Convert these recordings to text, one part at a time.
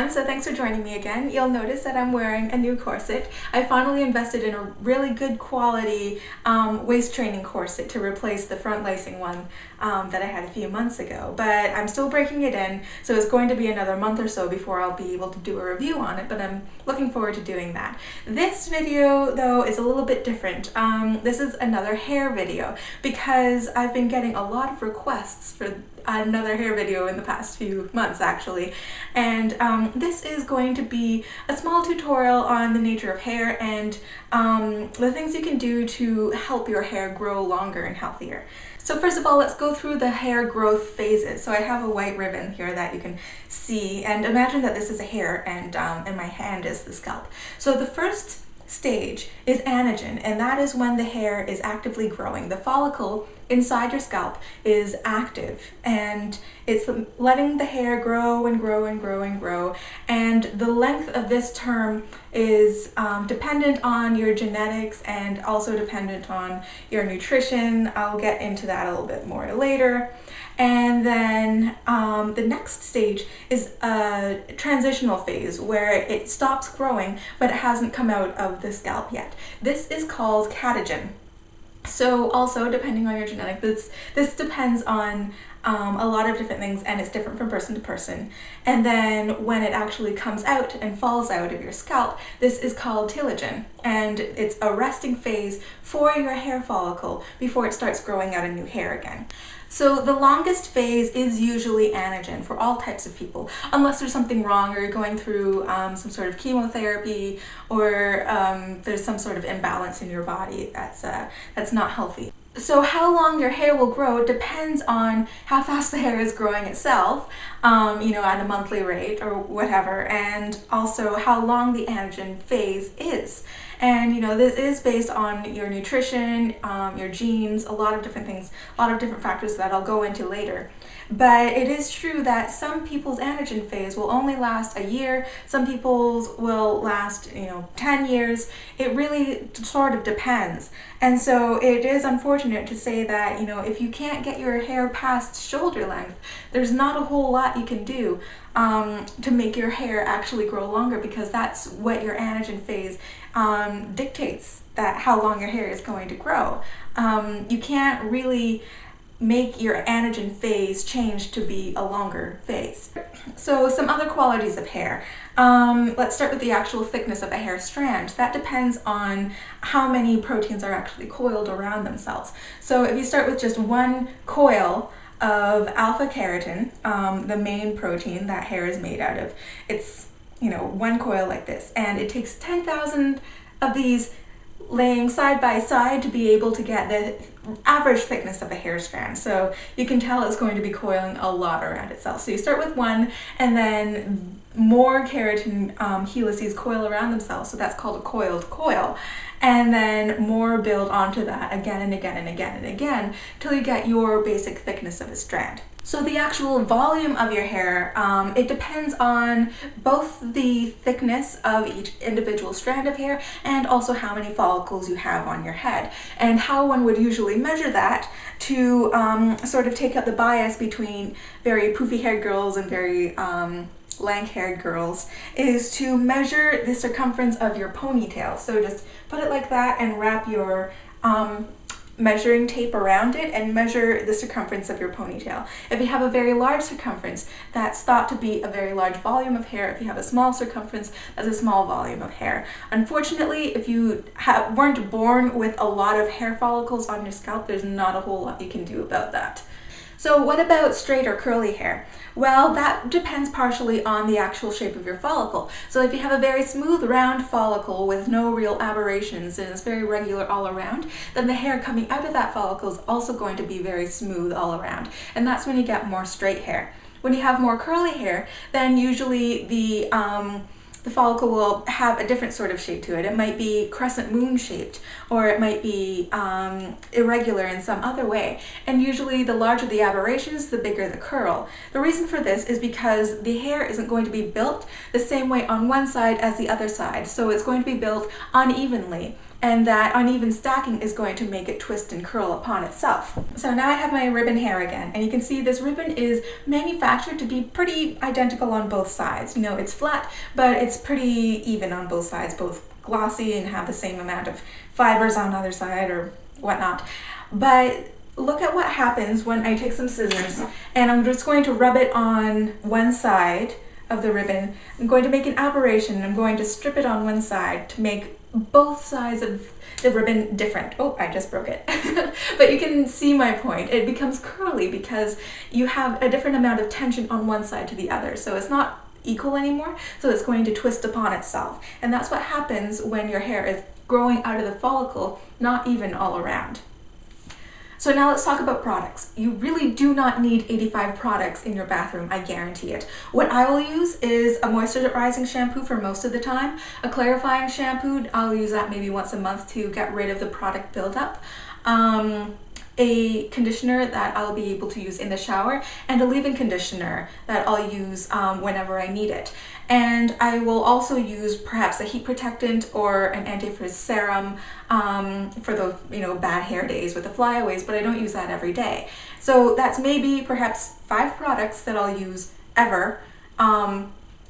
everyone, so thanks for joining me again. You'll notice that I'm wearing a new corset. I finally invested in a really good quality waist training corset to replace the front lacing one that I had a few months ago, but I'm still breaking it in, so it's going to be another month or so before I'll be able to do a review on it, but I'm looking forward to doing that. This video though is a little bit different. This is another hair video because I've been getting a lot of requests for another hair video in the past few months actually, and this is going to be a small tutorial on the nature of hair and the things you can do to help your hair grow longer and healthier. So first of all, let's go through the hair growth phases. So I have a white ribbon here that you can see, and imagine that this is a hair and my hand is the scalp. So the first stage is anagen, and that is when the hair is actively growing. The follicle inside your scalp is active and it's letting the hair grow and grow and grow and grow, and the length of this term is dependent on your genetics and also dependent on your nutrition. I'll get into that a little bit more later. And then the next stage is a transitional phase where it stops growing but it hasn't come out of the scalp yet. This is called catagen. So also, depending on your genetics, this depends on a lot of different things, and it's different from person to person. And then when it actually comes out and falls out of your scalp, this is called telogen, and it's a resting phase for your hair follicle before it starts growing out a new hair again. So the longest phase is usually anagen for all types of people, unless there's something wrong or you're going through some sort of chemotherapy or there's some sort of imbalance in your body that's not healthy. So how long your hair will grow depends on how fast the hair is growing itself, at a monthly rate or whatever, and also how long the anagen phase is. And this is based on your nutrition, your genes, a lot of different things, a lot of different factors that I'll go into later. But it is true that some people's anagen phase will only last a year, some people's will last 10 years. It really sort of depends. And so it is unfortunate to say that if you can't get your hair past shoulder length, there's not a whole lot you can do to make your hair actually grow longer, because that's what your anagen phase dictates, that how long your hair is going to grow. You can't really make your anagen phase change to be a longer phase. So some other qualities of hair. Let's start with the actual thickness of a hair strand. That depends on how many proteins are actually coiled around themselves. So if you start with just one coil of alpha keratin, the main protein that hair is made out of, it's one coil like this, and it takes 10,000 of these laying side by side to be able to get the average thickness of a hair strand. So you can tell it's going to be coiling a lot around itself. So you start with one, and then more keratin helices coil around themselves, so that's called a coiled coil, and then more build onto that again and again and again and again till you get your basic thickness of a strand. So the actual volume of your hair, it depends on both the thickness of each individual strand of hair and also how many follicles you have on your head. And how one would usually measure that to sort of take out the bias between very poofy-haired girls and very lank-haired girls is to measure the circumference of your ponytail. So just put it like that and wrap your measuring tape around it and measure the circumference of your ponytail. If you have a very large circumference, that's thought to be a very large volume of hair. If you have a small circumference, that's a small volume of hair. Unfortunately, if you weren't born with a lot of hair follicles on your scalp, there's not a whole lot you can do about that. So what about straight or curly hair? Well, that depends partially on the actual shape of your follicle. So if you have a very smooth, round follicle with no real aberrations and it's very regular all around, then the hair coming out of that follicle is also going to be very smooth all around. And that's when you get more straight hair. When you have more curly hair, then usually the follicle will have a different sort of shape to it. It might be crescent moon shaped, or it might be irregular in some other way. And usually the larger the aberrations, the bigger the curl. The reason for this is because the hair isn't going to be built the same way on one side as the other side. So it's going to be built unevenly. and that uneven stacking is going to make it twist and curl upon itself. So now I have my ribbon hair again, and you can see this ribbon is manufactured to be pretty identical on both sides. You know, it's flat, but it's pretty even on both sides, both glossy and have the same amount of fibers on the other side or whatnot. But look at what happens when I take some scissors and I'm just going to rub it on one side of the ribbon. I'm going to make an aberration. I'm going to strip it on one side to make both sides of the ribbon different. Oh, I just broke it. But you can see my point. It becomes curly because you have a different amount of tension on one side to the other. So it's not equal anymore, so it's going to twist upon itself. And that's what happens when your hair is growing out of the follicle, not even all around. So now let's talk about products. You really do not need 85 products in your bathroom, I guarantee it. What I will use is a moisturizing shampoo for most of the time, a clarifying shampoo, I'll use that maybe once a month to get rid of the product buildup, a conditioner that I'll be able to use in the shower, and a leave-in conditioner that I'll use whenever I need it. And I will also use perhaps a heat protectant or an anti-frizz serum for the bad hair days with the flyaways, but I don't use that every day. So that's maybe perhaps 5 products that I'll use ever.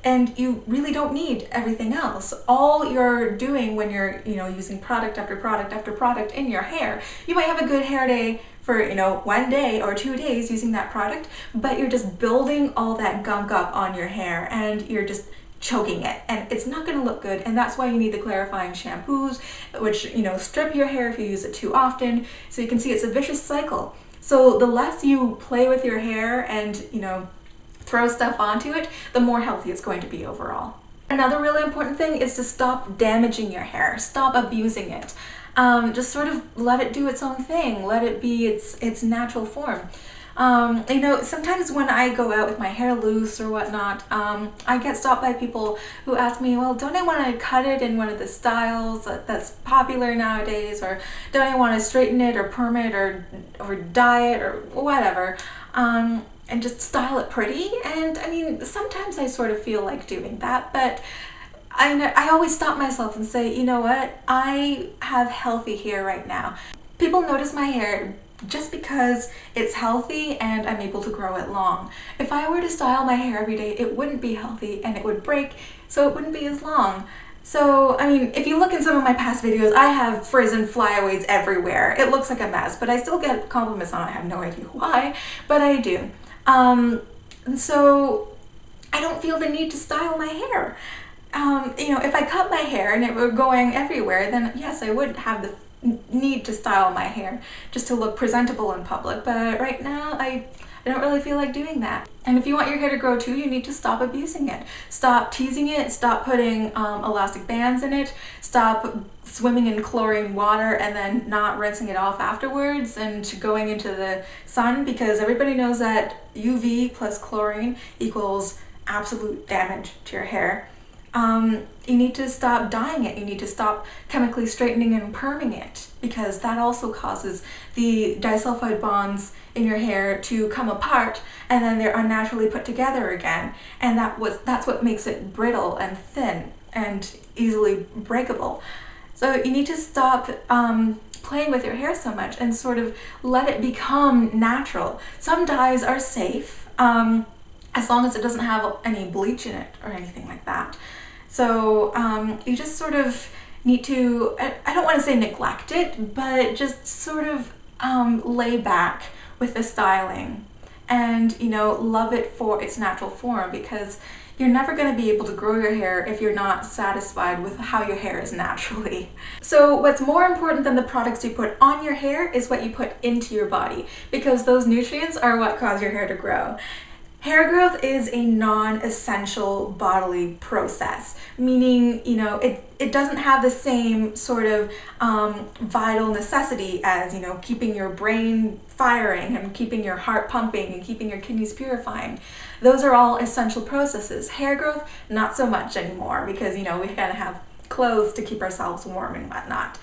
And you really don't need everything else. All you're doing when you're, using product after product after product in your hair, you might have a good hair day for, 1 day or 2 days using that product, but you're just building all that gunk up on your hair and you're just choking it, and it's not going to look good. And that's why you need the clarifying shampoos, which, strip your hair if you use it too often. So you can see it's a vicious cycle. So the less you play with your hair and, throw stuff onto it, the more healthy it's going to be overall. Another really important thing is to stop damaging your hair, stop abusing it. Just sort of let it do its own thing, let it be its natural form. Sometimes when I go out with my hair loose or whatnot, I get stopped by people who ask me, well, don't I want to cut it in one of the styles that's popular nowadays, or don't I want to straighten it or perm it or dye it or whatever, and just style it pretty. And I mean, sometimes I sort of feel like doing that, but I always stop myself and say, you know what, I have healthy hair right now. People notice my hair just because it's healthy and I'm able to grow it long. If I were to style my hair every day, it wouldn't be healthy and it would break, so it wouldn't be as long. So, I mean, if you look in some of my past videos, I have frizz and flyaways everywhere. It looks like a mess, but I still get compliments on it. I have no idea why, but I do. And so I don't feel the need to style my hair. If I cut my hair and it were going everywhere, then yes, I would have the need to style my hair just to look presentable in public. But right now, I don't really feel like doing that. And if you want your hair to grow too, you need to stop abusing it. Stop teasing it, stop putting elastic bands in it, stop swimming in chlorine water and then not rinsing it off afterwards and going into the sun, because everybody knows that UV plus chlorine equals absolute damage to your hair. You need to stop dyeing it. You need to stop chemically straightening and perming it, because that also causes the disulfide bonds in your hair to come apart and then they're unnaturally put together again. And that's what makes it brittle and thin and easily breakable. So you need to stop playing with your hair so much and sort of let it become natural. Some dyes are safe as long as it doesn't have any bleach in it or anything like that. So you just sort of need to, I don't want to say neglect it, but just sort of lay back with the styling and, love it for its natural form, because you're never going to be able to grow your hair if you're not satisfied with how your hair is naturally. So what's more important than the products you put on your hair is what you put into your body, because those nutrients are what cause your hair to grow. Hair growth is a non-essential bodily process, meaning, it doesn't have the same sort of vital necessity as, keeping your brain firing and keeping your heart pumping and keeping your kidneys purifying. Those are all essential processes. Hair growth, not so much anymore, because, we gotta have clothes to keep ourselves warm and whatnot.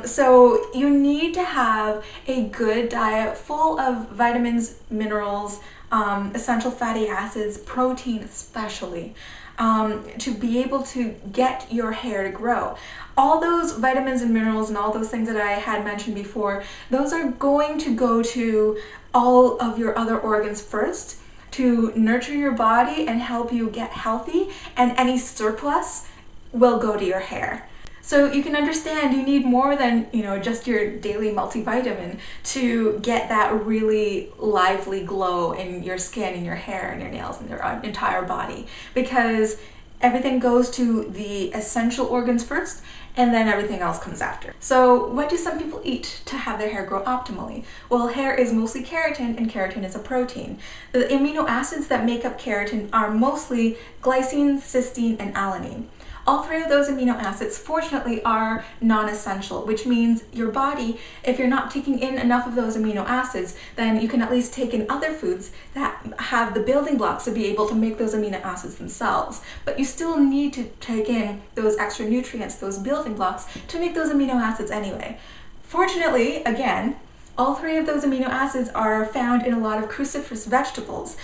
So you need to have a good diet full of vitamins, minerals, essential fatty acids, protein especially. to be able to get your hair to grow. All those vitamins and minerals and all those things that I had mentioned before, those are going to go to all of your other organs first to nurture your body and help you get healthy, and any surplus will go to your hair. So you can understand you need more than, just your daily multivitamin to get that really lively glow in your skin and your hair and your nails and your entire body, because everything goes to the essential organs first and then everything else comes after. So what do some people eat to have their hair grow optimally? Well, hair is mostly keratin, and keratin is a protein. The amino acids that make up keratin are mostly glycine, cysteine, and alanine. All three of those amino acids, fortunately, are non-essential, which means your body, if you're not taking in enough of those amino acids, then you can at least take in other foods that have the building blocks to be able to make those amino acids themselves. But you still need to take in those extra nutrients, those building blocks, to make those amino acids anyway. Fortunately, again, all three of those amino acids are found in a lot of cruciferous vegetables.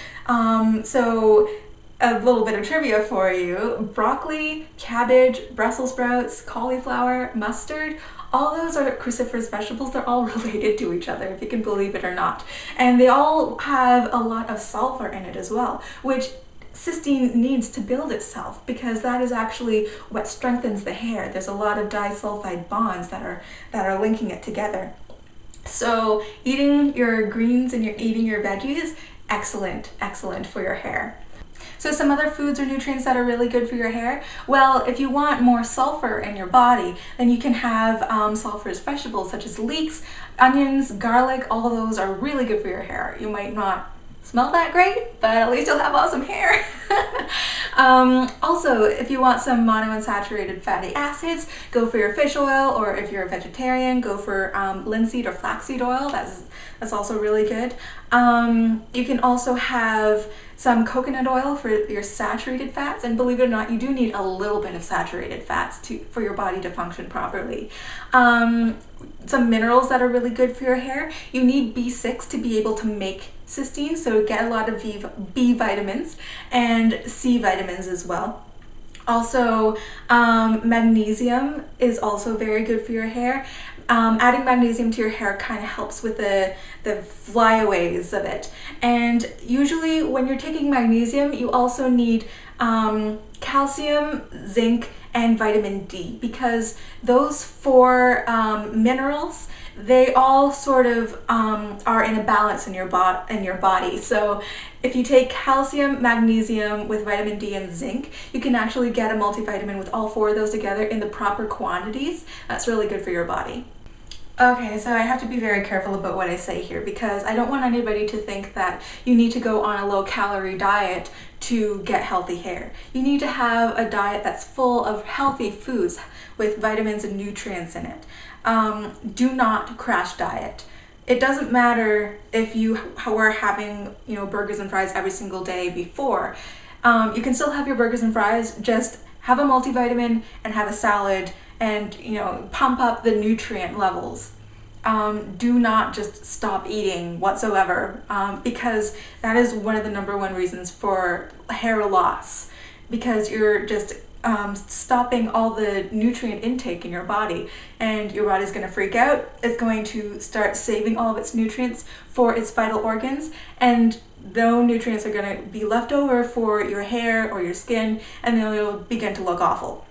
So a little bit of trivia for you: broccoli, cabbage, Brussels sprouts, cauliflower, mustard, all those are cruciferous vegetables. They're all related to each other, if you can believe it or not. And they all have a lot of sulfur in it as well, which cysteine needs to build itself, because that is actually what strengthens the hair. There's a lot of disulfide bonds that are linking it together. So eating your greens and eating your veggies, excellent for your hair. So some other foods or nutrients that are really good for your hair, well, if you want more sulfur in your body, then you can have sulfurous vegetables such as leeks, onions, garlic. All of those are really good for your hair. You might not smell that great, but at least you'll have awesome hair. Also, if you want some monounsaturated fatty acids, go for your fish oil, or if you're a vegetarian, go for linseed or flaxseed oil. That's also really good. You can also have some coconut oil for your saturated fats, and believe it or not, you do need a little bit of saturated fats for your body to function properly. Some minerals that are really good for your hair: you need B6 to be able to make cysteine, so get a lot of B vitamins and C vitamins as well. Also, magnesium is also very good for your hair. Adding magnesium to your hair kind of helps with the flyaways of it. And usually when you're taking magnesium, you also need calcium, zinc, and vitamin D, because those four minerals, they all sort of are in a balance in your body. So if you take calcium, magnesium with vitamin D and zinc, you can actually get a multivitamin with all four of those together in the proper quantities. That's really good for your body. Okay, so I have to be very careful about what I say here, because I don't want anybody to think that you need to go on a low-calorie diet to get healthy hair. You need to have a diet that's full of healthy foods with vitamins and nutrients in it. Do not crash diet. It doesn't matter if you were having, burgers and fries every single day before. You can still have your burgers and fries, just have a multivitamin and have a salad, and pump up the nutrient levels. Do not just stop eating whatsoever, because that is one of the number one reasons for hair loss, because you're just stopping all the nutrient intake in your body, and your body's going to freak out. It's going to start saving all of its nutrients for its vital organs, and no nutrients are going to be left over for your hair or your skin, and then it'll begin to look awful.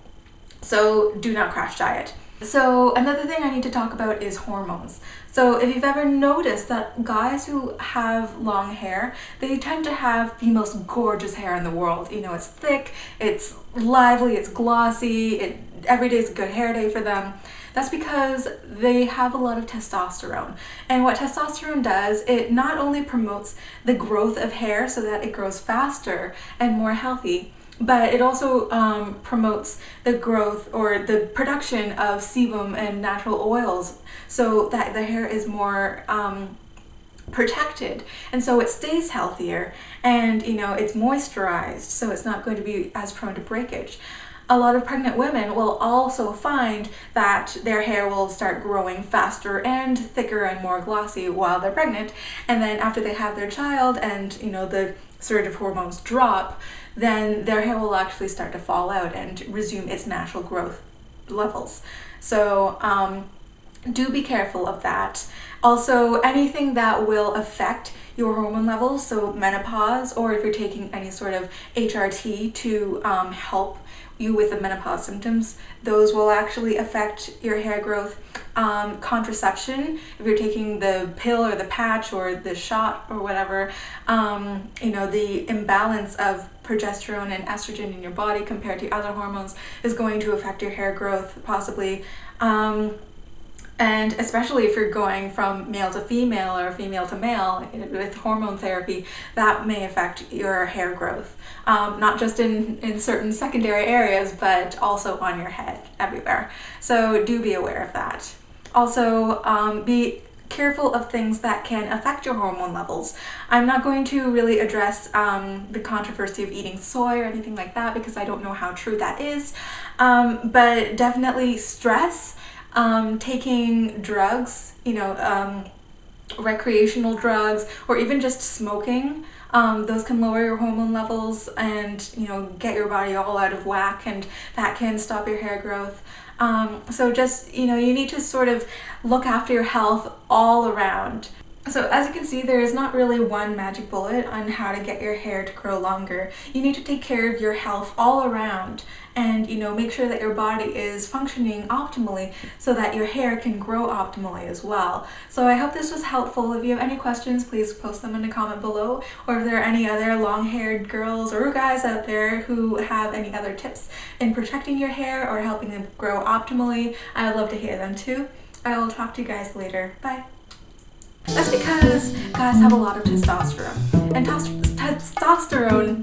So do not crash diet. So another thing I need to talk about is hormones. So if you've ever noticed that guys who have long hair, they tend to have the most gorgeous hair in the world. It's thick, it's lively, it's glossy, every day's a good hair day for them. That's because they have a lot of testosterone. And what testosterone does, it not only promotes the growth of hair so that it grows faster and more healthy, but it also promotes the growth or the production of sebum and natural oils, so that the hair is more protected, and so it stays healthier, and it's moisturized, so it's not going to be as prone to breakage. A lot of pregnant women will also find that their hair will start growing faster and thicker and more glossy while they're pregnant, and then after they have their child and the surge of hormones drop, then their hair will actually start to fall out and resume its natural growth levels. So do be careful of that. Also, anything that will affect your hormone levels, so menopause, or if you're taking any sort of HRT to help you with the menopause symptoms, those will actually affect your hair growth. Contraception, if you're taking the pill or the patch or the shot or whatever, the imbalance of progesterone and estrogen in your body compared to other hormones is going to affect your hair growth possibly. And especially if you're going from male to female or female to male with hormone therapy, that may affect your hair growth. Not just in certain secondary areas, but also on your head, everywhere. So do be aware of that. Also, be careful of things that can affect your hormone levels. I'm not going to really address the controversy of eating soy or anything like that because I don't know how true that is. But definitely stress, taking drugs, recreational drugs, or even just smoking. Those can lower your hormone levels and get your body all out of whack, and that can stop your hair growth. So just you need to sort of look after your health all around. So as you can see, there is not really one magic bullet on how to get your hair to grow longer. You need to take care of your health all around and make sure that your body is functioning optimally so that your hair can grow optimally as well. So I hope this was helpful. If you have any questions, please post them in the comment below, or if there are any other long-haired girls or guys out there who have any other tips in protecting your hair or helping them grow optimally, I would love to hear them too. I will talk to you guys later. Bye. That's because guys have a lot of testosterone, and testosterone